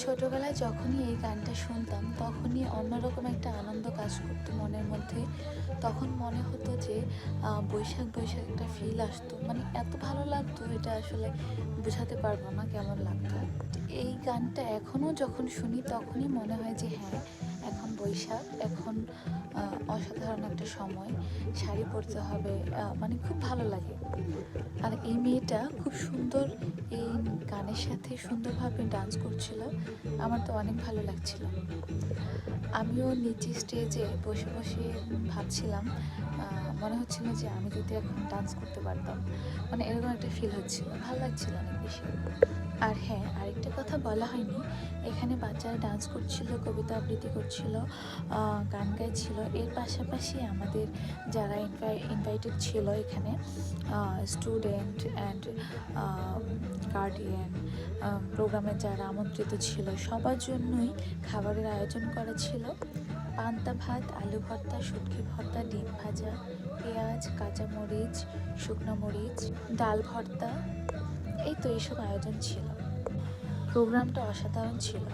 ছোটবেলায় যখনই এই গানটা শুনতাম তখনই অন্যরকম একটা আনন্দ কাজ করতো মনের মধ্যে। তখন মনে হতো যে বৈশাখ বৈশাখ একটা ফিল আসতো, মানে এত ভালো লাগতো, এটা আসলে বোঝাতে পারবো না কেমন লাগতো। এই গানটা এখনও যখন শুনি তখনই মনে হয় যে হ্যাঁ, এখন বৈশাখ, এখন অসাধারণ একটা সময়, শাড়ি পরতে হবে, মানে খুব ভালো লাগে। আর এই মেয়েটা খুব সুন্দর এই গানের সাথে সুন্দরভাবে ডান্স করছিল, আমার তো অনেক ভালো লাগছিল। আমিও নিচে স্টেজে বসে বসে ভাবছিলাম, মনে হচ্ছিল যে আমি যদি এখন ডান্স করতে পারতাম, মানে এরকম একটা ফিল হচ্ছিল, ভালো লাগছিল অনেক বেশি। আর হ্যাঁ, আরেকটা কথা বলা হয়নি, এখানে বাচ্চারা ডান্স করছিল, কবিতা আবৃত্তি করছিল, গান গাইছিল। এর পাশাপাশি আমাদের যারা ইনভাইটেড ছিল এখানে, স্টুডেন্ট অ্যান্ড গার্ডিয়ান, প্রোগ্রামে যারা আমন্ত্রিত ছিল সবার জন্যই খাবারের আয়োজন করা ছিল। পান্তা ভাত, আলু ভর্তা, শুটকি ভর্তা, ডিম ভাজা, পেঁয়াজ, কাঁচামরিচ, শুকনো মরিচ, ডাল ভর্তা, এই তো এইসব আয়োজন ছিল। প্রোগ্রামটা অসাধারণ ছিল।